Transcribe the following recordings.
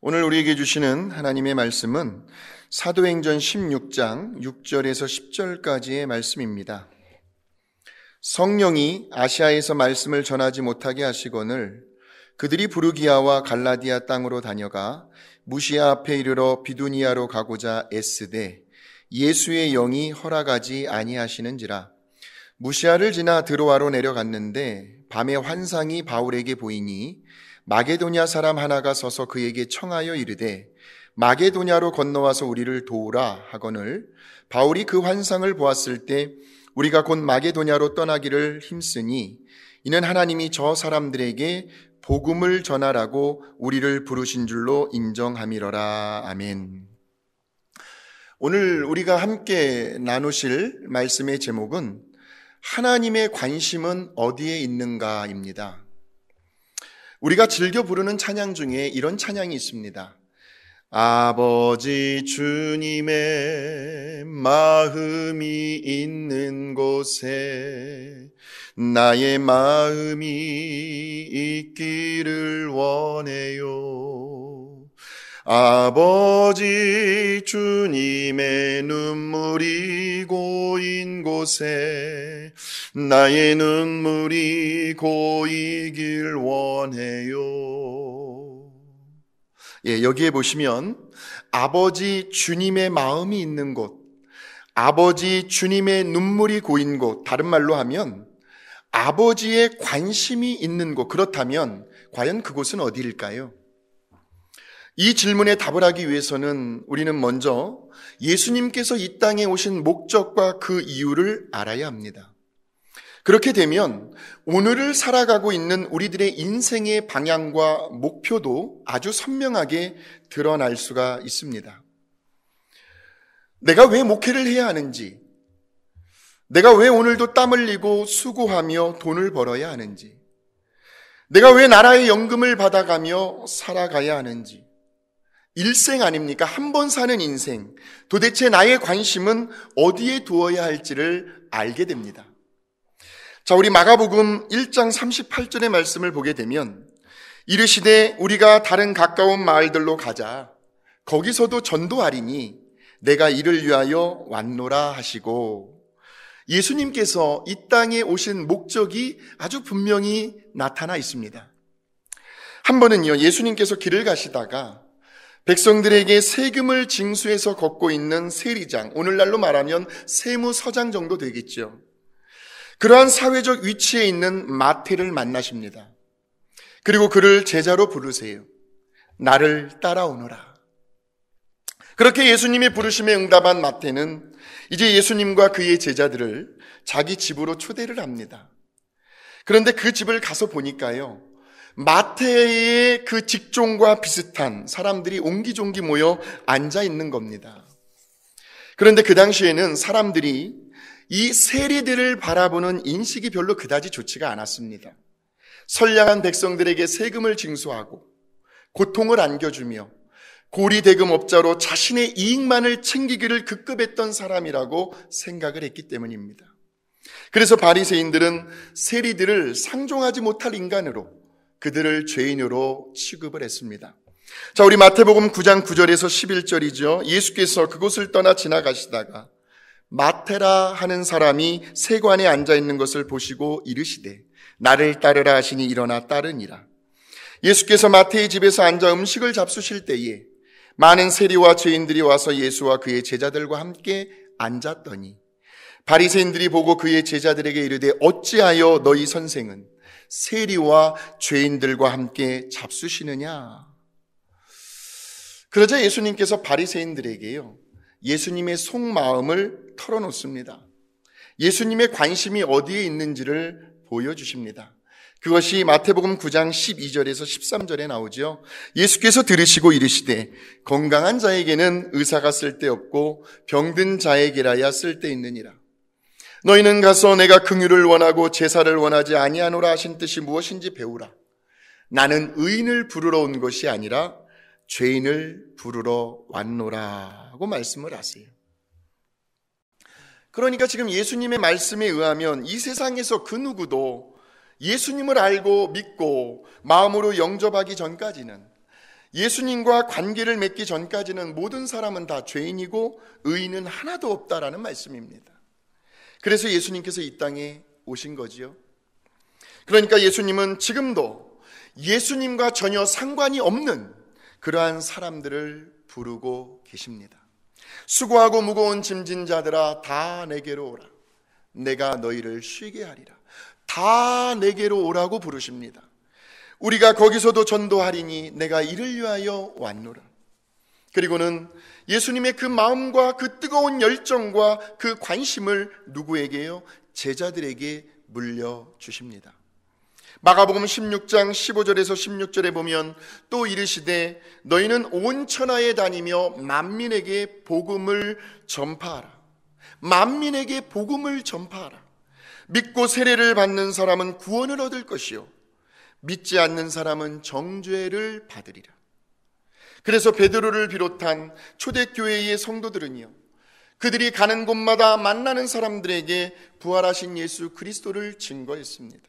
오늘 우리에게 주시는 하나님의 말씀은 사도행전 16장 6절에서 10절까지의 말씀입니다. 성령이 아시아에서 말씀을 전하지 못하게 하시거늘 그들이 부르기아와 갈라디아 땅으로 다녀가 무시아 앞에 이르러 비두니아로 가고자 애쓰되 예수의 영이 허락하지 아니하시는지라. 무시아를 지나 드로아로 내려갔는데 밤에 환상이 바울에게 보이니 마게도냐 사람 하나가 서서 그에게 청하여 이르되 마게도냐로 건너와서 우리를 도우라 하거늘 바울이 그 환상을 보았을 때 우리가 곧 마게도냐로 떠나기를 힘쓰니 이는 하나님이 저 사람들에게 복음을 전하라고 우리를 부르신 줄로 인정함이러라. 아멘. 오늘 우리가 함께 나누실 말씀의 제목은 하나님의 관심은 어디에 있는가입니다. 우리가 즐겨 부르는 찬양 중에 이런 찬양이 있습니다. 아버지 주님의 마음이 있는 곳에 나의 마음이 있기를 원해요. 아버지 주님의 눈물이 고인 곳에 나의 눈물이 고이길 원해요. 여기에 보시면 아버지 주님의 마음이 있는 곳, 아버지 주님의 눈물이 고인 곳, 다른 말로 하면 아버지의 관심이 있는 곳, 그렇다면 과연 그곳은 어디일까요? 이 질문에 답을 하기 위해서는 우리는 먼저 예수님께서 이 땅에 오신 목적과 그 이유를 알아야 합니다. 그렇게 되면 오늘을 살아가고 있는 우리들의 인생의 방향과 목표도 아주 선명하게 드러날 수가 있습니다. 내가 왜 목회를 해야 하는지, 내가 왜 오늘도 땀 흘리고 수고하며 돈을 벌어야 하는지, 내가 왜 나라의 연금을 받아가며 살아가야 하는지, 일생 아닙니까? 한 번 사는 인생, 도대체 나의 관심은 어디에 두어야 할지를 알게 됩니다. 자, 우리 마가복음 1장 38절의 말씀을 보게 되면 이르시되 우리가 다른 가까운 마을들로 가자. 거기서도 전도하리니 내가 이를 위하여 왔노라 하시고, 예수님께서 이 땅에 오신 목적이 아주 분명히 나타나 있습니다. 한 번은요, 예수님께서 길을 가시다가 백성들에게 세금을 징수해서 걷고 있는 세리장, 오늘날로 말하면 세무서장 정도 되겠죠. 그러한 사회적 위치에 있는 마태를 만나십니다. 그리고 그를 제자로 부르세요. 나를 따라오너라. 그렇게 예수님의 부르심에 응답한 마태는 이제 예수님과 그의 제자들을 자기 집으로 초대를 합니다. 그런데 그 집을 가서 보니까요, 마태의 그 직종과 비슷한 사람들이 옹기종기 모여 앉아 있는 겁니다. 그런데 그 당시에는 사람들이 이 세리들을 바라보는 인식이 별로 그다지 좋지가 않았습니다. 선량한 백성들에게 세금을 징수하고 고통을 안겨주며 고리대금업자로 자신의 이익만을 챙기기를 급급했던 사람이라고 생각을 했기 때문입니다. 그래서 바리새인들은 세리들을 상종하지 못할 인간으로, 그들을 죄인으로 취급을 했습니다. 자, 우리 마태복음 9장 9절에서 11절이죠. 예수께서 그곳을 떠나 지나가시다가 마태라 하는 사람이 세관에 앉아 있는 것을 보시고 이르시되 나를 따르라 하시니 일어나 따르니라. 예수께서 마태의 집에서 앉아 음식을 잡수실 때에 많은 세리와 죄인들이 와서 예수와 그의 제자들과 함께 앉았더니 바리새인들이 보고 그의 제자들에게 이르되 어찌하여 너희 선생은 세리와 죄인들과 함께 잡수시느냐. 그러자 예수님께서 바리새인들에게요, 예수님의 속마음을 털어놓습니다. 예수님의 관심이 어디에 있는지를 보여주십니다. 그것이 마태복음 9장 12절에서 13절에 나오죠. 예수께서 들으시고 이르시되 건강한 자에게는 의사가 쓸데없고 병든 자에게라야 쓸데있느니라. 너희는 가서 내가 긍휼을 원하고 제사를 원하지 아니하노라 하신 뜻이 무엇인지 배우라. 나는 의인을 부르러 온 것이 아니라 죄인을 부르러 왔노라 하고 말씀을 하세요. 그러니까 지금 예수님의 말씀에 의하면 이 세상에서 그 누구도 예수님을 알고 믿고 마음으로 영접하기 전까지는 예수님과 관계를 맺기 전까지는 모든 사람은 다 죄인이고 의인은 하나도 없다라는 말씀입니다. 그래서 예수님께서 이 땅에 오신 거지요. 그러니까 예수님은 지금도 예수님과 전혀 상관이 없는 그러한 사람들을 부르고 계십니다. 수고하고 무거운 짐진 자들아 다 내게로 오라. 내가 너희를 쉬게 하리라. 다 내게로 오라고 부르십니다. 우리가 거기서도 전도하리니 내가 이를 위하여 왔노라. 그리고는 예수님의 그 마음과 그 뜨거운 열정과 그 관심을 누구에게요? 제자들에게 물려주십니다. 마가복음 16장 15절에서 16절에 보면 또 이르시되 너희는 온 천하에 다니며 만민에게 복음을 전파하라. 만민에게 복음을 전파하라. 믿고 세례를 받는 사람은 구원을 얻을 것이요 믿지 않는 사람은 정죄를 받으리라. 그래서 베드로를 비롯한 초대교회의 성도들은요, 그들이 가는 곳마다 만나는 사람들에게 부활하신 예수 그리스도를 증거했습니다.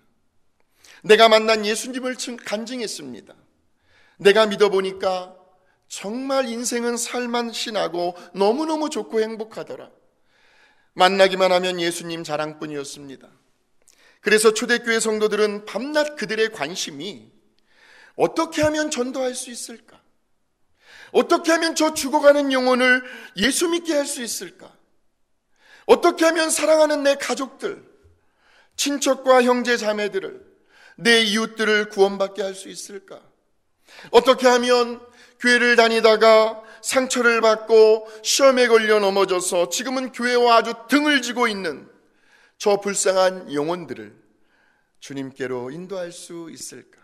내가 만난 예수님을 간증했습니다. 내가 믿어보니까 정말 인생은 살맛이 나고 너무너무 좋고 행복하더라. 만나기만 하면 예수님 자랑뿐이었습니다. 그래서 초대교회 성도들은 밤낮 그들의 관심이 어떻게 하면 전도할 수 있을까? 어떻게 하면 저 죽어가는 영혼을 예수 믿게 할 수 있을까? 어떻게 하면 사랑하는 내 가족들, 친척과 형제 자매들을, 내 이웃들을 구원받게 할 수 있을까? 어떻게 하면 교회를 다니다가 상처를 받고 시험에 걸려 넘어져서 지금은 교회와 아주 등을 지고 있는 저 불쌍한 영혼들을 주님께로 인도할 수 있을까?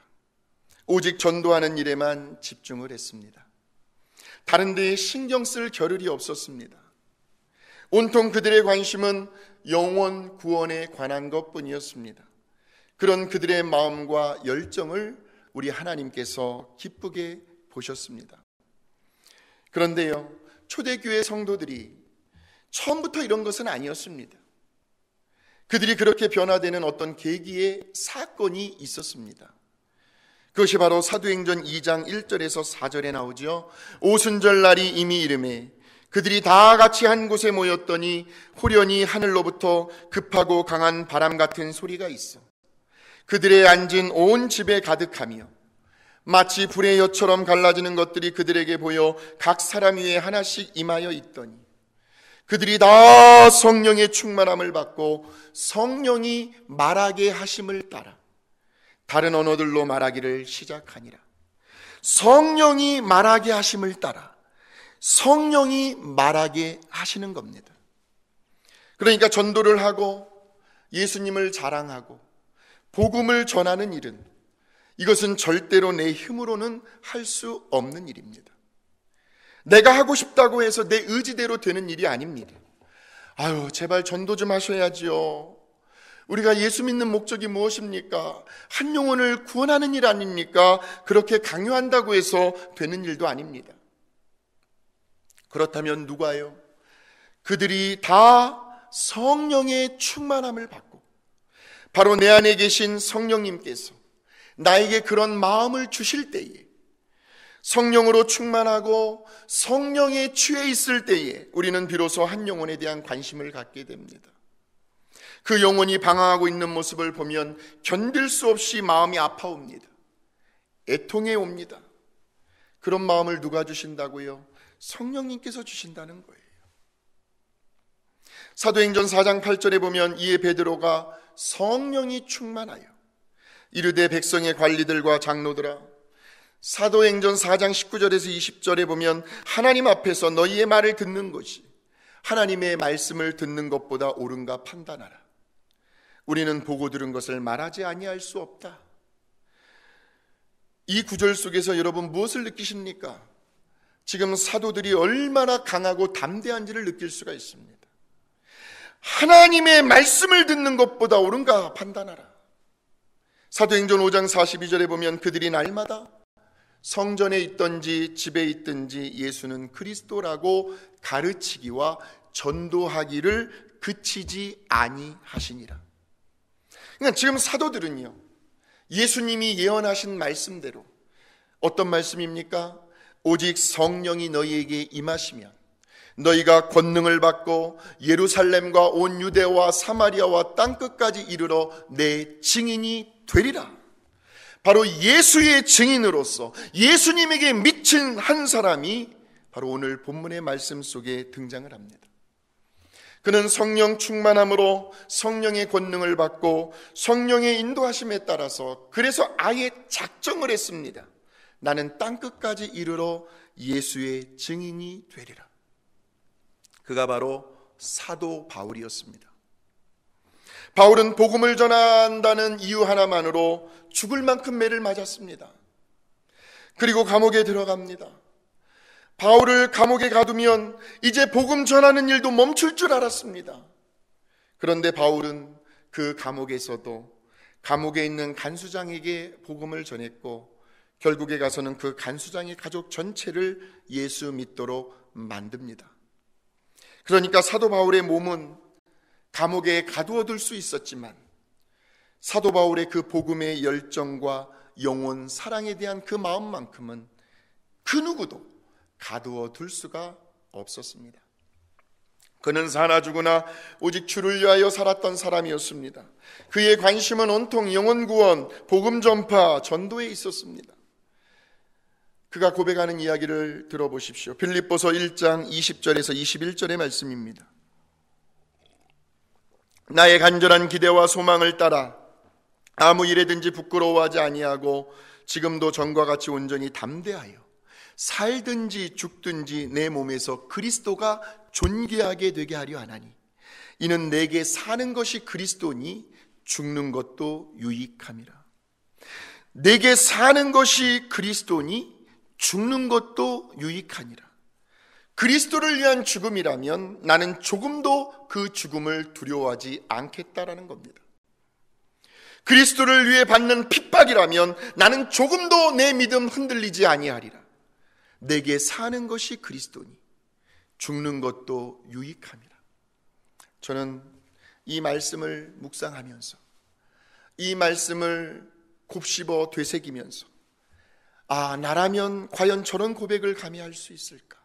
오직 전도하는 일에만 집중을 했습니다. 다른 데에 신경 쓸 겨를이 없었습니다. 온통 그들의 관심은 영혼 구원에 관한 것뿐이었습니다. 그런 그들의 마음과 열정을 우리 하나님께서 기쁘게 보셨습니다. 그런데요, 초대교회 성도들이 처음부터 이런 것은 아니었습니다. 그들이 그렇게 변화되는 어떤 계기의 사건이 있었습니다. 그것이 바로 사도행전 2장 1절에서 4절에 나오죠. 오순절 날이 이미 이르매 그들이 다 같이 한 곳에 모였더니 호련히 하늘로부터 급하고 강한 바람 같은 소리가 있어 그들의 앉은 온 집에 가득하며 마치 불의 엿처럼 갈라지는 것들이 그들에게 보여 각 사람 위에 하나씩 임하여 있더니 그들이 다 성령의 충만함을 받고 성령이 말하게 하심을 따라 다른 언어들로 말하기를 시작하니라. 성령이 말하게 하심을 따라 성령이 말하게 하시는 겁니다. 그러니까 전도를 하고 예수님을 자랑하고 복음을 전하는 일은 이것은 절대로 내 힘으로는 할 수 없는 일입니다. 내가 하고 싶다고 해서 내 의지대로 되는 일이 아닙니다. 아유, 제발 전도 좀 하셔야지요. 우리가 예수 믿는 목적이 무엇입니까? 한 영혼을 구원하는 일 아닙니까? 그렇게 강요한다고 해서 되는 일도 아닙니다. 그렇다면 누가요? 그들이 다 성령의 충만함을 받고 바로 내 안에 계신 성령님께서 나에게 그런 마음을 주실 때에 성령으로 충만하고 성령에 취해 있을 때에 우리는 비로소 한 영혼에 대한 관심을 갖게 됩니다. 그 영혼이 방황하고 있는 모습을 보면 견딜 수 없이 마음이 아파옵니다. 애통해 옵니다. 그런 마음을 누가 주신다고요? 성령님께서 주신다는 거예요. 사도행전 4장 8절에 보면 이에 베드로가 성령이 충만하여 이르되 백성의 관리들과 장로들아, 사도행전 4장 19절에서 20절에 보면 하나님 앞에서 너희의 말을 듣는 것이 하나님의 말씀을 듣는 것보다 옳은가 판단하라. 우리는 보고 들은 것을 말하지 아니할 수 없다. 이 구절 속에서 여러분 무엇을 느끼십니까? 지금 사도들이 얼마나 강하고 담대한지를 느낄 수가 있습니다. 하나님의 말씀을 듣는 것보다 옳은가 판단하라. 사도행전 5장 42절에 보면 그들이 날마다 성전에 있든지 집에 있든지 예수는 그리스도라고 가르치기와 전도하기를 그치지 아니하시니라. 그러니까 지금 사도들은요, 예수님이 예언하신 말씀대로 어떤 말씀입니까? 오직 성령이 너희에게 임하시면 너희가 권능을 받고 예루살렘과 온 유대와 사마리아와 땅끝까지 이르러 내 증인이 되리라. 바로 예수의 증인으로서 예수님에게 미친 한 사람이 바로 오늘 본문의 말씀 속에 등장을 합니다. 그는 성령 충만함으로 성령의 권능을 받고 성령의 인도하심에 따라서 그래서 아예 작정을 했습니다. 나는 땅끝까지 이르러 예수의 증인이 되리라. 그가 바로 사도 바울이었습니다. 바울은 복음을 전한다는 이유 하나만으로 죽을 만큼 매를 맞았습니다. 그리고 감옥에 들어갑니다. 바울을 감옥에 가두면 이제 복음 전하는 일도 멈출 줄 알았습니다. 그런데 바울은 그 감옥에서도 감옥에 있는 간수장에게 복음을 전했고 결국에 가서는 그 간수장의 가족 전체를 예수 믿도록 만듭니다. 그러니까 사도 바울의 몸은 감옥에 가두어둘 수 있었지만 사도 바울의 그 복음의 열정과 영혼 사랑에 대한 그 마음만큼은 그 누구도 가두어둘 수가 없었습니다. 그는 사나 죽으나 오직 주를 위하여 살았던 사람이었습니다. 그의 관심은 온통 영혼 구원, 복음 전파, 전도에 있었습니다. 그가 고백하는 이야기를 들어보십시오. 빌립보서 1장 20절에서 21절의 말씀입니다. 나의 간절한 기대와 소망을 따라 아무 일에든지 부끄러워하지 아니하고 지금도 전과 같이 온전히 담대하여 살든지 죽든지 내 몸에서 그리스도가 존귀하게 되게 하려 하나니 이는 내게 사는 것이 그리스도니 죽는 것도 유익함이라. 내게 사는 것이 그리스도니 죽는 것도 유익하니라. 그리스도를 위한 죽음이라면 나는 조금도 그 죽음을 두려워하지 않겠다라는 겁니다. 그리스도를 위해 받는 핍박이라면 나는 조금도 내 믿음 흔들리지 아니하리라. 내게 사는 것이 그리스도니 죽는 것도 유익함이라. 저는 이 말씀을 묵상하면서 이 말씀을 곱씹어 되새기면서 나라면 과연 저런 고백을 감히 할 수 있을까?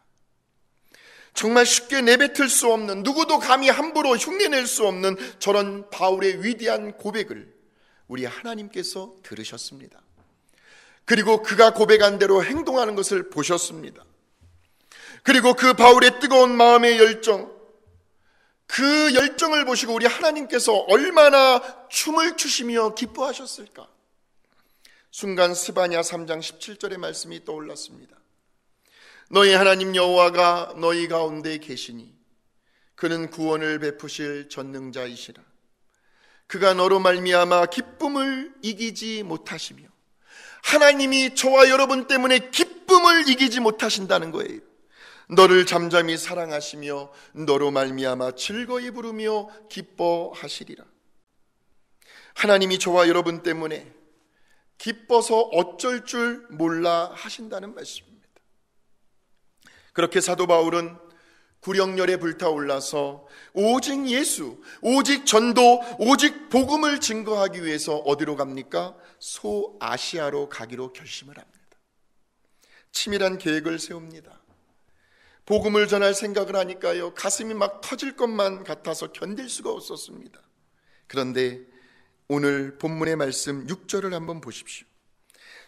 정말 쉽게 내뱉을 수 없는, 누구도 감히 함부로 흉내낼 수 없는 저런 바울의 위대한 고백을 우리 하나님께서 들으셨습니다. 그리고 그가 고백한 대로 행동하는 것을 보셨습니다. 그리고 그 바울의 뜨거운 마음의 열정, 그 열정을 보시고 우리 하나님께서 얼마나 춤을 추시며 기뻐하셨을까? 순간 스바냐 3장 17절의 말씀이 떠올랐습니다. 너희 하나님 여호와가 너희 가운데 계시니 그는 구원을 베푸실 전능자이시라. 그가 너로 말미암아 기쁨을 이기지 못하시며, 하나님이 저와 여러분 때문에 기쁨을 이기지 못하신다는 거예요. 너를 잠잠히 사랑하시며 너로 말미암아 즐거이 부르며 기뻐하시리라. 하나님이 저와 여러분 때문에 기뻐서 어쩔 줄 몰라 하신다는 말씀입니다. 그렇게 사도 바울은 구령열에 불타올라서 오직 예수, 오직 전도, 오직 복음을 증거하기 위해서 어디로 갑니까? 소아시아로 가기로 결심을 합니다. 치밀한 계획을 세웁니다. 복음을 전할 생각을 하니까요, 가슴이 막 터질 것만 같아서 견딜 수가 없었습니다. 그런데 오늘 본문의 말씀 6절을 한번 보십시오.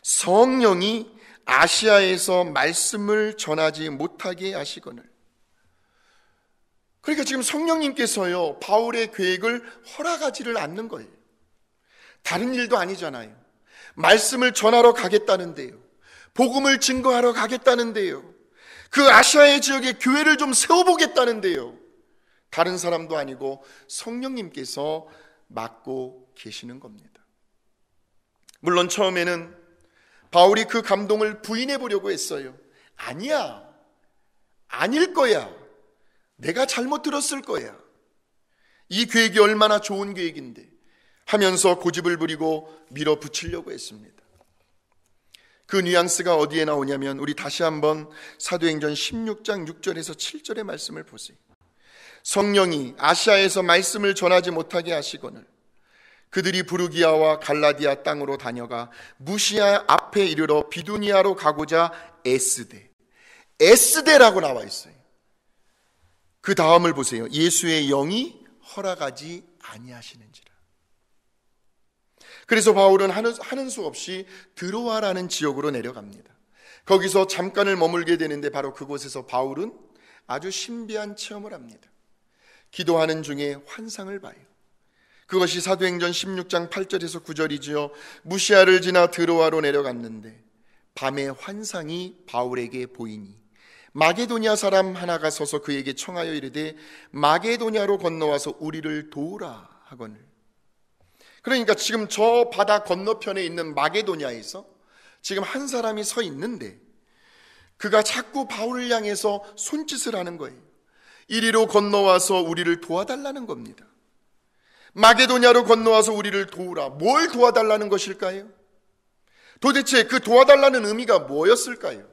성령이 아시아에서 말씀을 전하지 못하게 하시거늘. 그러니까 지금 성령님께서요, 바울의 계획을 허락하지를 않는 거예요. 다른 일도 아니잖아요. 말씀을 전하러 가겠다는데요, 복음을 증거하러 가겠다는데요, 그 아시아의 지역에 교회를 좀 세워보겠다는데요, 다른 사람도 아니고 성령님께서 맡고 계시는 겁니다. 물론 처음에는 바울이 그 감동을 부인해 보려고 했어요. 아니야, 아닐 거야, 내가 잘못 들었을 거야, 이 계획이 얼마나 좋은 계획인데 하면서 고집을 부리고 밀어붙이려고 했습니다. 그 뉘앙스가 어디에 나오냐면 우리 다시 한번 사도행전 16장 6절에서 7절의 말씀을 보세요. 성령이 아시아에서 말씀을 전하지 못하게 하시거늘 그들이 부르기아와 갈라디아 땅으로 다녀가 무시아 앞에 이르러 비두니아로 가고자 애쓰되 에스대라고 나와 있어요. 그 다음을 보세요. 예수의 영이 허락하지 아니하시는지라. 그래서 바울은 하는 수 없이 드로아라는 지역으로 내려갑니다. 거기서 잠깐을 머물게 되는데 바로 그곳에서 바울은 아주 신비한 체험을 합니다. 기도하는 중에 환상을 봐요. 그것이 사도행전 16장 8절에서 9절이지요. 무시아를 지나 드로아로 내려갔는데 밤에 환상이 바울에게 보이니 마게도냐 사람 하나가 서서 그에게 청하여 이르되 마게도냐로 건너와서 우리를 도우라 하거늘. 그러니까 지금 저 바다 건너편에 있는 마게도냐에서 지금 한 사람이 서 있는데 그가 자꾸 바울을 향해서 손짓을 하는 거예요. 이리로 건너와서 우리를 도와달라는 겁니다. 마게도냐로 건너와서 우리를 도우라. 뭘 도와달라는 것일까요? 도대체 그 도와달라는 의미가 뭐였을까요?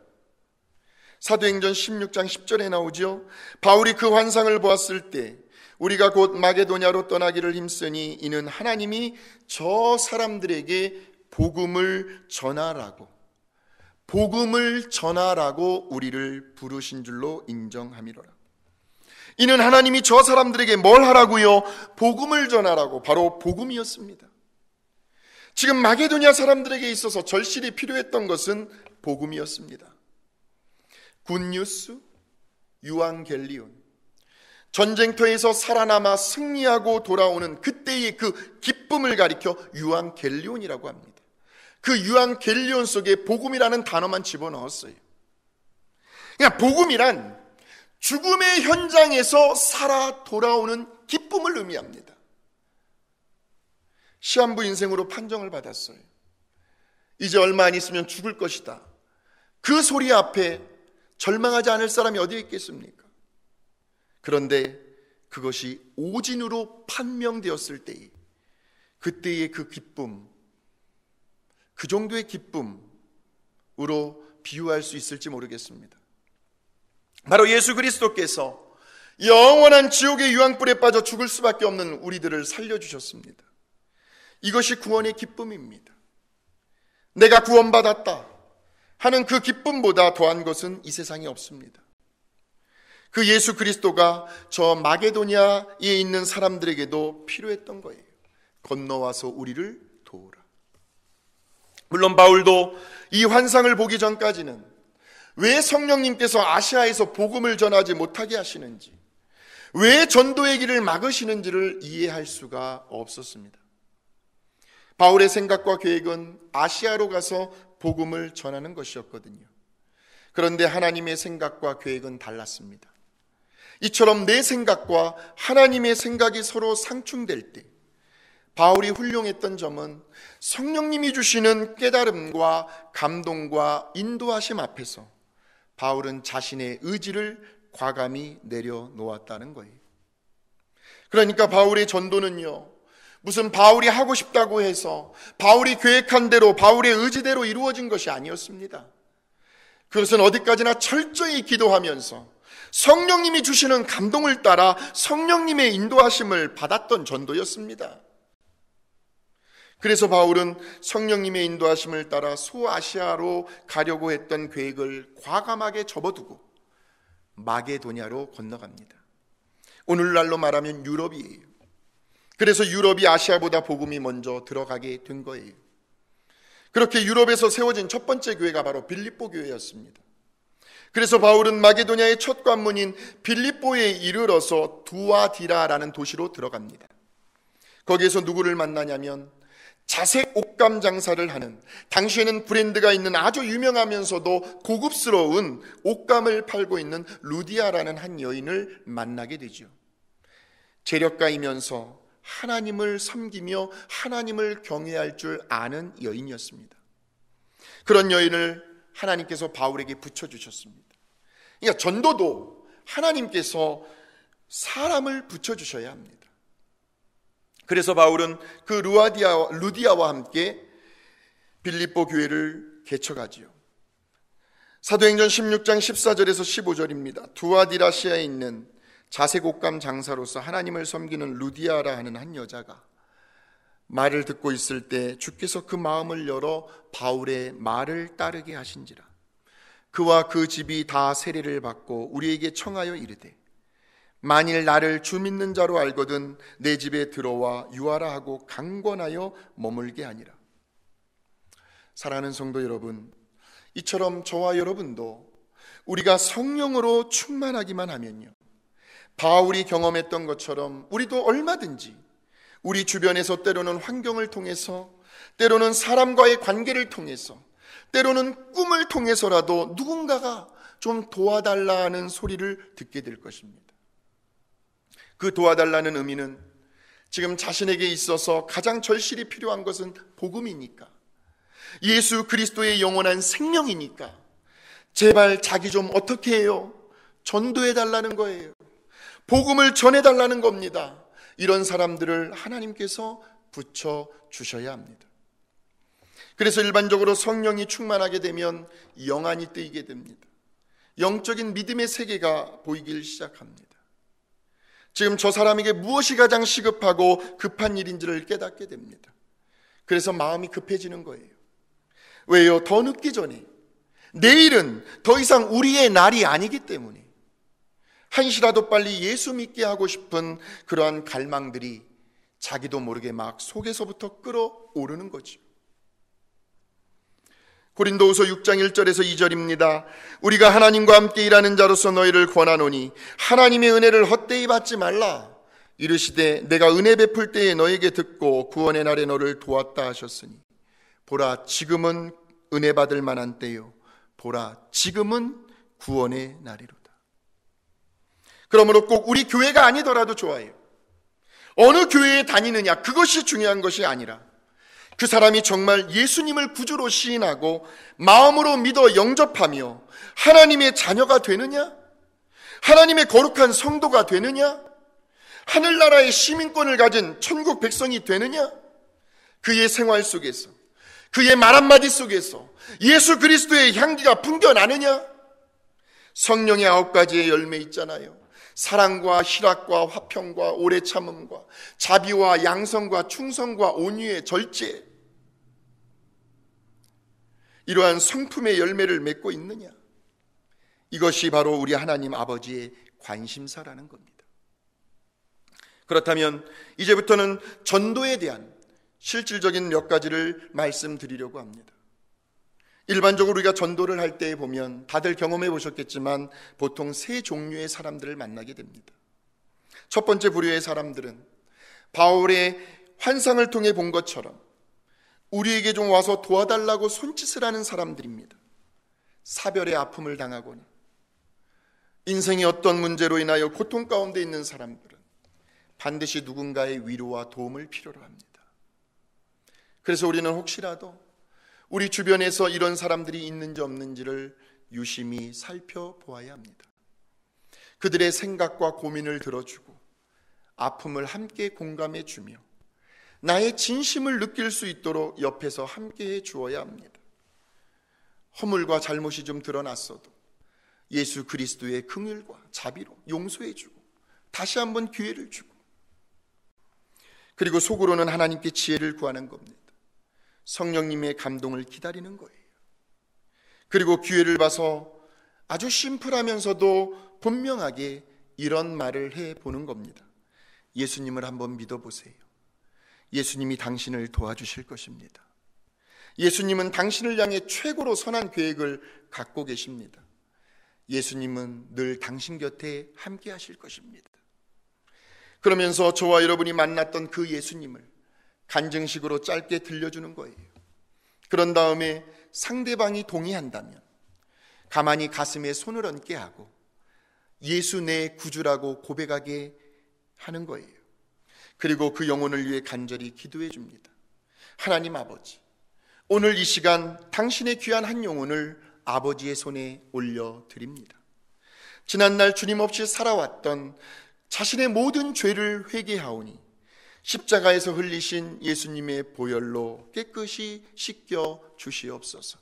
사도행전 16장 10절에 나오죠. 바울이 그 환상을 보았을 때 우리가 곧 마게도냐로 떠나기를 힘쓰니 이는 하나님이 저 사람들에게 복음을 전하라고 우리를 부르신 줄로 인정함이로라. 이는 하나님이 저 사람들에게 뭘 하라고요? 복음을 전하라고. 바로 복음이었습니다. 지금 마게도냐 사람들에게 있어서 절실히 필요했던 것은 복음이었습니다. 굿뉴스, 유앙겔리온. 전쟁터에서 살아남아 승리하고 돌아오는 그때의 그 기쁨을 가리켜 유앙겔리온이라고 합니다. 그 유앙겔리온 속에 복음이라는 단어만 집어넣었어요. 그러니까 복음이란 죽음의 현장에서 살아 돌아오는 기쁨을 의미합니다. 시한부 인생으로 판정을 받았어요. 이제 얼마 안 있으면 죽을 것이다. 그 소리 앞에 절망하지 않을 사람이 어디에 있겠습니까? 그런데 그것이 오진으로 판명되었을 때에 그때의 그 기쁨, 그 정도의 기쁨으로 비유할 수 있을지 모르겠습니다. 바로 예수 그리스도께서 영원한 지옥의 유황불에 빠져 죽을 수밖에 없는 우리들을 살려주셨습니다. 이것이 구원의 기쁨입니다. 내가 구원받았다 하는 그 기쁨보다 더한 것은 이 세상에 없습니다. 그 예수 그리스도가 저 마게도냐에 있는 사람들에게도 필요했던 거예요. 건너와서 우리를 도우라. 물론 바울도 이 환상을 보기 전까지는 왜 성령님께서 아시아에서 복음을 전하지 못하게 하시는지, 왜 전도의 길을 막으시는지를 이해할 수가 없었습니다. 바울의 생각과 계획은 아시아로 가서 복음을 전하는 것이었거든요. 그런데 하나님의 생각과 계획은 달랐습니다. 이처럼 내 생각과 하나님의 생각이 서로 상충될 때 바울이 훌륭했던 점은 성령님이 주시는 깨달음과 감동과 인도하심 앞에서 바울은 자신의 의지를 과감히 내려놓았다는 거예요. 그러니까 바울의 전도는요, 무슨 바울이 하고 싶다고 해서 바울이 계획한 대로 바울의 의지대로 이루어진 것이 아니었습니다. 그것은 어디까지나 철저히 기도하면서 성령님이 주시는 감동을 따라 성령님의 인도하심을 받았던 전도였습니다. 그래서 바울은 성령님의 인도하심을 따라 소아시아로 가려고 했던 계획을 과감하게 접어두고 마게도냐로 건너갑니다. 오늘날로 말하면 유럽이에요. 그래서 유럽이 아시아보다 복음이 먼저 들어가게 된 거예요. 그렇게 유럽에서 세워진 첫 번째 교회가 바로 빌립보 교회였습니다. 그래서 바울은 마게도냐의 첫 관문인 빌립보에 이르러서 두아디라라는 도시로 들어갑니다. 거기에서 누구를 만나냐면 자색 옷감 장사를 하는, 당시에는 브랜드가 있는 아주 유명하면서도 고급스러운 옷감을 팔고 있는 루디아라는 한 여인을 만나게 되죠. 재력가이면서 하나님을 섬기며 하나님을 경외할 줄 아는 여인이었습니다. 그런 여인을 하나님께서 바울에게 붙여주셨습니다. 그러니까 전도도 하나님께서 사람을 붙여주셔야 합니다. 그래서 바울은 그 루디아와 함께 빌립보 교회를 개척하지요. 사도행전 16장 14절에서 15절입니다. 두아디라시아에 있는 자색 옷감 장사로서 하나님을 섬기는 루디아라 하는 한 여자가 말을 듣고 있을 때 주께서 그 마음을 열어 바울의 말을 따르게 하신지라. 그와 그 집이 다 세례를 받고 우리에게 청하여 이르되 만일 나를 주 믿는 자로 알거든 내 집에 들어와 유하라 하고 강권하여 머물게 하니라. 사랑하는 성도 여러분, 이처럼 저와 여러분도 우리가 성령으로 충만하기만 하면요, 바울이 경험했던 것처럼 우리도 얼마든지 우리 주변에서 때로는 환경을 통해서, 때로는 사람과의 관계를 통해서, 때로는 꿈을 통해서라도 누군가가 좀 도와달라는 소리를 듣게 될 것입니다. 그 도와달라는 의미는 지금 자신에게 있어서 가장 절실히 필요한 것은 복음이니까, 예수 그리스도의 영원한 생명이니까 제발 자기 좀 어떻게 해요? 전도해달라는 거예요. 복음을 전해달라는 겁니다. 이런 사람들을 하나님께서 붙여주셔야 합니다. 그래서 일반적으로 성령이 충만하게 되면 영안이 뜨이게 됩니다. 영적인 믿음의 세계가 보이기 시작합니다. 지금 저 사람에게 무엇이 가장 시급하고 급한 일인지를 깨닫게 됩니다. 그래서 마음이 급해지는 거예요. 왜요? 더 늦기 전에, 내일은 더 이상 우리의 날이 아니기 때문에 한시라도 빨리 예수 믿게 하고 싶은 그러한 갈망들이 자기도 모르게 막 속에서부터 끓어오르는 거죠. 고린도후서 6장 1절에서 2절입니다. 우리가 하나님과 함께 일하는 자로서 너희를 권하노니 하나님의 은혜를 헛되이 받지 말라. 이르시되 내가 은혜 베풀 때에 너에게 듣고 구원의 날에 너를 도왔다 하셨으니 보라 지금은 은혜 받을 만한 때요 보라 지금은 구원의 날이로다. 그러므로 꼭 우리 교회가 아니더라도 좋아요. 어느 교회에 다니느냐 그것이 중요한 것이 아니라 그 사람이 정말 예수님을 구주로 시인하고 마음으로 믿어 영접하며 하나님의 자녀가 되느냐, 하나님의 거룩한 성도가 되느냐, 하늘나라의 시민권을 가진 천국 백성이 되느냐, 그의 생활 속에서, 그의 말 한마디 속에서 예수 그리스도의 향기가 풍겨나느냐. 성령의 9가지의 열매 있잖아요. 사랑과 희락과 화평과 오래 참음과 자비와 양성과 충성과 온유의 절제, 이러한 성품의 열매를 맺고 있느냐. 이것이 바로 우리 하나님 아버지의 관심사라는 겁니다. 그렇다면 이제부터는 전도에 대한 실질적인 몇 가지를 말씀드리려고 합니다. 일반적으로 우리가 전도를 할 때 보면 다들 경험해 보셨겠지만 보통 세 종류의 사람들을 만나게 됩니다. 첫 번째 부류의 사람들은 바울의 환상을 통해 본 것처럼 우리에게 좀 와서 도와달라고 손짓을 하는 사람들입니다. 사별의 아픔을 당하거나 인생의 어떤 문제로 인하여 고통 가운데 있는 사람들은 반드시 누군가의 위로와 도움을 필요로 합니다. 그래서 우리는 혹시라도 우리 주변에서 이런 사람들이 있는지 없는지를 유심히 살펴보아야 합니다. 그들의 생각과 고민을 들어주고 아픔을 함께 공감해 주며 나의 진심을 느낄 수 있도록 옆에서 함께해 주어야 합니다. 허물과 잘못이 좀 드러났어도 예수 그리스도의 긍휼과 자비로 용서해 주고 다시 한번 기회를 주고, 그리고 속으로는 하나님께 지혜를 구하는 겁니다. 성령님의 감동을 기다리는 거예요. 그리고 기회를 봐서 아주 심플하면서도 분명하게 이런 말을 해보는 겁니다. 예수님을 한번 믿어보세요. 예수님이 당신을 도와주실 것입니다. 예수님은 당신을 향해 최고로 선한 계획을 갖고 계십니다. 예수님은 늘 당신 곁에 함께 하실 것입니다. 그러면서 저와 여러분이 만났던 그 예수님을 간증식으로 짧게 들려주는 거예요. 그런 다음에 상대방이 동의한다면 가만히 가슴에 손을 얹게 하고 예수 내 구주라고 고백하게 하는 거예요. 그리고 그 영혼을 위해 간절히 기도해 줍니다. 하나님 아버지, 오늘 이 시간 당신의 귀한 한 영혼을 아버지의 손에 올려드립니다. 지난날 주님 없이 살아왔던 자신의 모든 죄를 회개하오니 십자가에서 흘리신 예수님의 보혈로 깨끗이 씻겨 주시옵소서.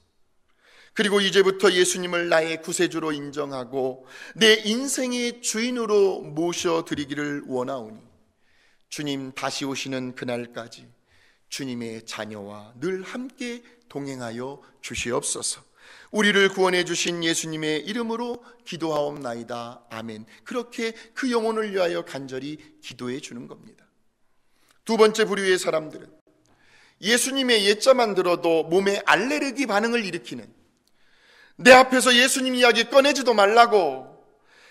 그리고 이제부터 예수님을 나의 구세주로 인정하고 내 인생의 주인으로 모셔드리기를 원하오니 주님 다시 오시는 그날까지 주님의 자녀와 늘 함께 동행하여 주시옵소서. 우리를 구원해 주신 예수님의 이름으로 기도하옵나이다. 아멘. 그렇게 그 영혼을 위하여 간절히 기도해 주는 겁니다. 두 번째 부류의 사람들은 예수님의 옛자만 들어도 몸에 알레르기 반응을 일으키는, 내 앞에서 예수님 이야기 꺼내지도 말라고,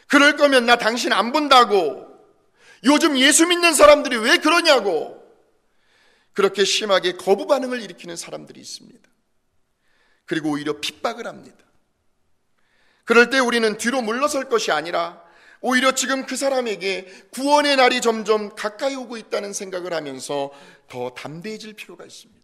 그럴 거면 나 당신 안 본다고, 요즘 예수 믿는 사람들이 왜 그러냐고, 그렇게 심하게 거부 반응을 일으키는 사람들이 있습니다. 그리고 오히려 핍박을 합니다. 그럴 때 우리는 뒤로 물러설 것이 아니라 오히려 지금 그 사람에게 구원의 날이 점점 가까이 오고 있다는 생각을 하면서 더 담대해질 필요가 있습니다.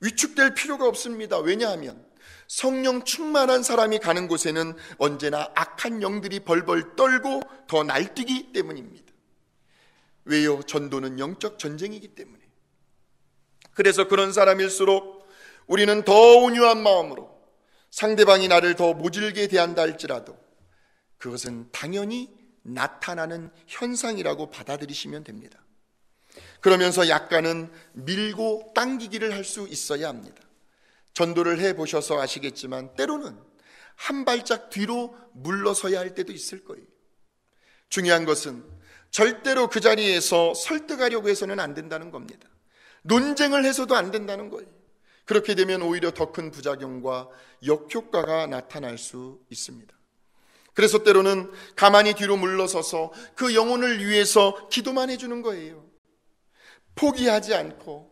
위축될 필요가 없습니다. 왜냐하면 성령 충만한 사람이 가는 곳에는 언제나 악한 영들이 벌벌 떨고 더 날뛰기 때문입니다. 왜요? 전도는 영적 전쟁이기 때문에. 그래서 그런 사람일수록 우리는 더 온유한 마음으로 상대방이 나를 더 모질게 대한다 할지라도 그것은 당연히 나타나는 현상이라고 받아들이시면 됩니다. 그러면서 약간은 밀고 당기기를 할 수 있어야 합니다. 전도를 해보셔서 아시겠지만 때로는 한 발짝 뒤로 물러서야 할 때도 있을 거예요. 중요한 것은 절대로 그 자리에서 설득하려고 해서는 안 된다는 겁니다. 논쟁을 해서도 안 된다는 거예요. 그렇게 되면 오히려 더 큰 부작용과 역효과가 나타날 수 있습니다. 그래서 때로는 가만히 뒤로 물러서서 그 영혼을 위해서 기도만 해주는 거예요. 포기하지 않고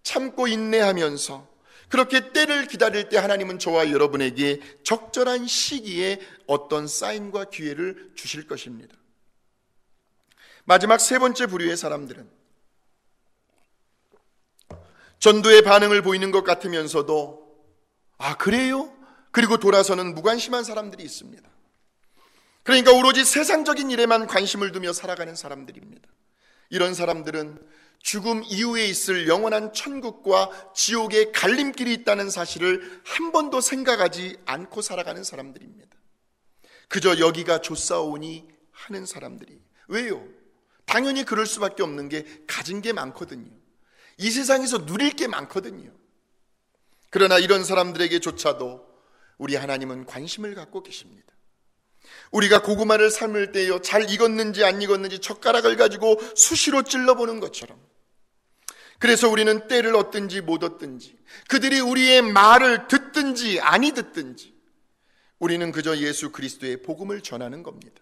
참고 인내하면서 그렇게 때를 기다릴 때 하나님은 저와 여러분에게 적절한 시기에 어떤 사인과 기회를 주실 것입니다. 마지막 세 번째 부류의 사람들은 전도의 반응을 보이는 것 같으면서도 아 그래요? 그리고 돌아서는 무관심한 사람들이 있습니다. 그러니까 오로지 세상적인 일에만 관심을 두며 살아가는 사람들입니다. 이런 사람들은 죽음 이후에 있을 영원한 천국과 지옥의 갈림길이 있다는 사실을 한 번도 생각하지 않고 살아가는 사람들입니다. 그저 여기가 좋사오니 하는 사람들이. 왜요? 당연히 그럴 수밖에 없는 게 가진 게 많거든요. 이 세상에서 누릴 게 많거든요. 그러나 이런 사람들에게조차도 우리 하나님은 관심을 갖고 계십니다. 우리가 고구마를 삶을 때요, 잘 익었는지 안 익었는지 젓가락을 가지고 수시로 찔러보는 것처럼, 그래서 우리는 때를 얻든지 못 얻든지, 그들이 우리의 말을 듣든지 아니 듣든지 우리는 그저 예수 그리스도의 복음을 전하는 겁니다.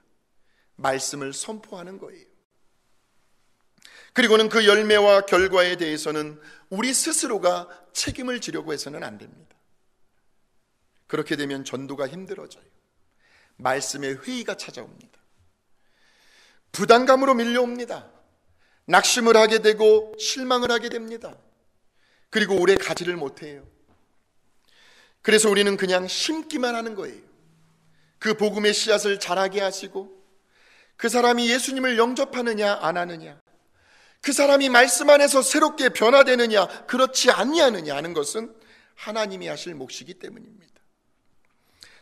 말씀을 선포하는 거예요. 그리고는 그 열매와 결과에 대해서는 우리 스스로가 책임을 지려고 해서는 안 됩니다. 그렇게 되면 전도가 힘들어져요. 말씀의 회의가 찾아옵니다. 부담감으로 밀려옵니다. 낙심을 하게 되고 실망을 하게 됩니다. 그리고 오래 가지를 못해요. 그래서 우리는 그냥 심기만 하는 거예요. 그 복음의 씨앗을 자라게 하시고 그 사람이 예수님을 영접하느냐 안 하느냐, 그 사람이 말씀 안에서 새롭게 변화되느냐 그렇지 않냐느냐 하는 것은 하나님이 하실 몫이기 때문입니다.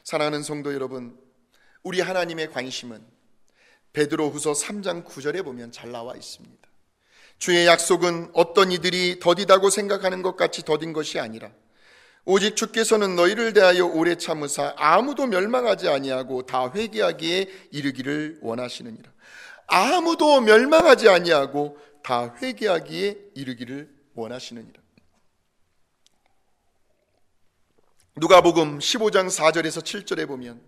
사랑하는 성도 여러분, 우리 하나님의 관심은 베드로후서 3장 9절에 보면 잘 나와 있습니다. 주의 약속은 어떤 이들이 더디다고 생각하는 것 같이 더딘 것이 아니라 오직 주께서는 너희를 대하여 오래 참으사 아무도 멸망하지 아니하고 다 회개하기에 이르기를 원하시느니라. 아무도 멸망하지 아니하고 다 회개하기에 이르기를 원하시느니라. 누가복음 15장 4절에서 7절에 보면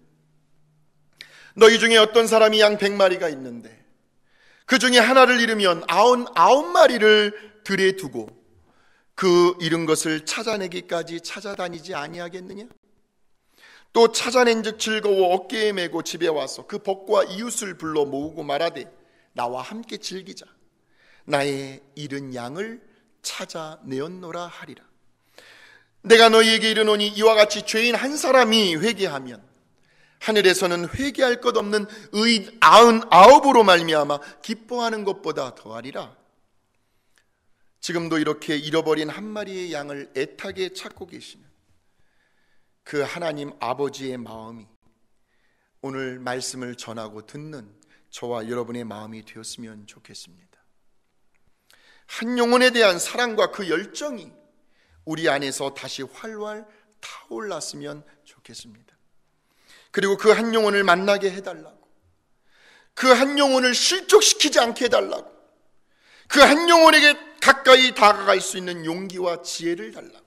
너희 중에 어떤 사람이 양 100마리가 있는데 그 중에 하나를 잃으면 99마리를 들에 두고 그 잃은 것을 찾아내기까지 찾아다니지 아니하겠느냐? 또 찾아낸즉 즐거워 어깨에 메고 집에 와서 그 벗과 이웃을 불러 모으고 말하되 나와 함께 즐기자. 나의 잃은 양을 찾아내었노라 하리라. 내가 너희에게 이르노니 이와 같이 죄인 한 사람이 회개하면 하늘에서는 회개할 것 없는 의인 99으로 말미암아 기뻐하는 것보다 더하리라. 지금도 이렇게 잃어버린 한 마리의 양을 애타게 찾고 계시는 그 하나님 아버지의 마음이 오늘 말씀을 전하고 듣는 저와 여러분의 마음이 되었으면 좋겠습니다. 한 영혼에 대한 사랑과 그 열정이 우리 안에서 다시 활활 타올랐으면 좋겠습니다. 그리고 그 한 영혼을 만나게 해달라고, 그 한 영혼을 실족시키지 않게 해달라고, 그 한 영혼에게 가까이 다가갈 수 있는 용기와 지혜를 달라고,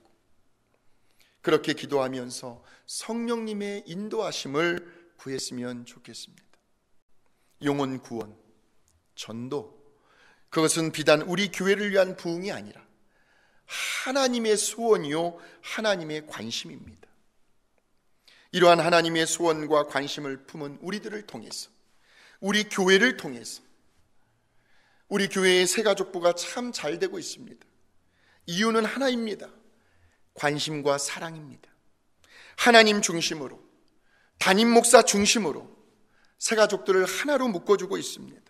그렇게 기도하면서 성령님의 인도하심을 구했으면 좋겠습니다. 영혼 구원, 전도, 그것은 비단 우리 교회를 위한 부흥이 아니라 하나님의 소원이요 하나님의 관심입니다. 이러한 하나님의 소원과 관심을 품은 우리들을 통해서, 우리 교회를 통해서 우리 교회의 새가족부가 참 잘 되고 있습니다. 이유는 하나입니다. 관심과 사랑입니다. 하나님 중심으로, 담임 목사 중심으로 새가족들을 하나로 묶어주고 있습니다.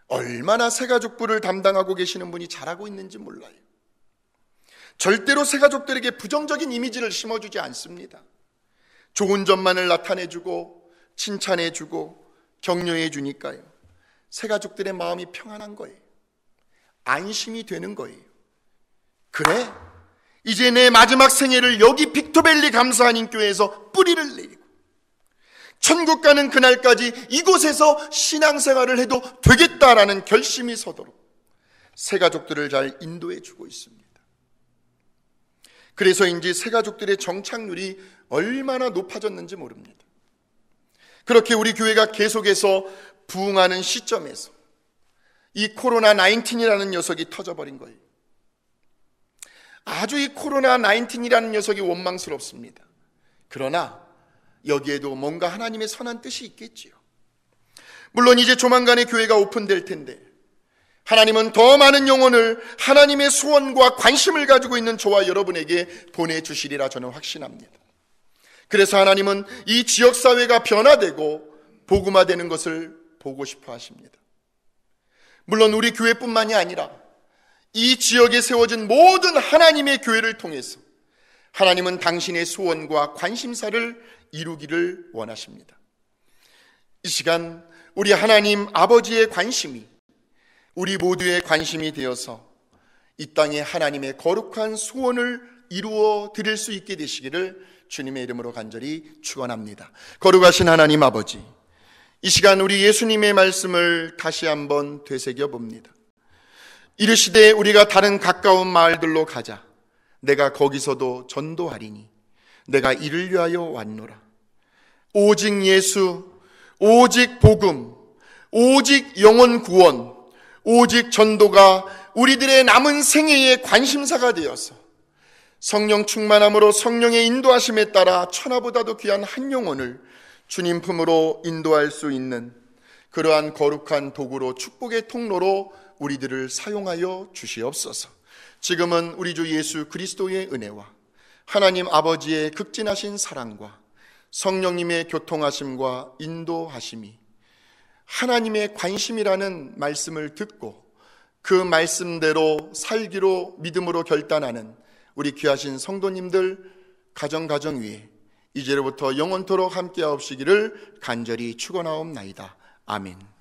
얼마나 새가족부를 담당하고 계시는 분이 잘하고 있는지 몰라요. 절대로 새가족들에게 부정적인 이미지를 심어주지 않습니다. 좋은 점만을 나타내주고 칭찬해주고 격려해주니까요, 새가족들의 마음이 평안한 거예요. 안심이 되는 거예요. 그래, 이제 내 마지막 생애를 여기 빅토밸리 감사하는 교회에서 뿌리를 내리고 천국 가는 그날까지 이곳에서 신앙생활을 해도 되겠다라는 결심이 서도록 새가족들을 잘 인도해 주고 있습니다. 그래서인지 새가족들의 정착률이 얼마나 높아졌는지 모릅니다. 그렇게 우리 교회가 계속해서 부흥하는 시점에서 이 코로나19이라는 녀석이 터져버린 거예요. 아주 이 코로나19이라는 녀석이 원망스럽습니다. 그러나 여기에도 뭔가 하나님의 선한 뜻이 있겠지요. 물론 이제 조만간에 교회가 오픈될 텐데 하나님은 더 많은 영혼을 하나님의 소원과 관심을 가지고 있는 저와 여러분에게 보내주시리라 저는 확신합니다. 그래서 하나님은 이 지역사회가 변화되고 복음화되는 것을 보고 싶어 하십니다. 물론 우리 교회뿐만이 아니라 이 지역에 세워진 모든 하나님의 교회를 통해서 하나님은 당신의 소원과 관심사를 이루기를 원하십니다. 이 시간 우리 하나님 아버지의 관심이 우리 모두의 관심이 되어서 이 땅에 하나님의 거룩한 소원을 이루어 드릴 수 있게 되시기를 주님의 이름으로 간절히 축원합니다. 거룩하신 하나님 아버지, 이 시간 우리 예수님의 말씀을 다시 한번 되새겨 봅니다. 이르시되 우리가 다른 가까운 마을들로 가자. 내가 거기서도 전도하리니 내가 이를 위하여 왔노라. 오직 예수, 오직 복음, 오직 영혼 구원, 오직 전도가 우리들의 남은 생애의 관심사가 되어서 성령 충만함으로 성령의 인도하심에 따라 천하보다도 귀한 한 영혼을 주님 품으로 인도할 수 있는 그러한 거룩한 도구로, 축복의 통로로 우리들을 사용하여 주시옵소서. 지금은 우리 주 예수 그리스도의 은혜와 하나님 아버지의 극진하신 사랑과 성령님의 교통하심과 인도하심이 하나님의 관심이라는 말씀을 듣고 그 말씀대로 살기로 믿음으로 결단하는 우리 귀하신 성도님들 가정 위에 이제로부터 영원토록 함께하옵시기를 간절히 축원하옵나이다. 아멘.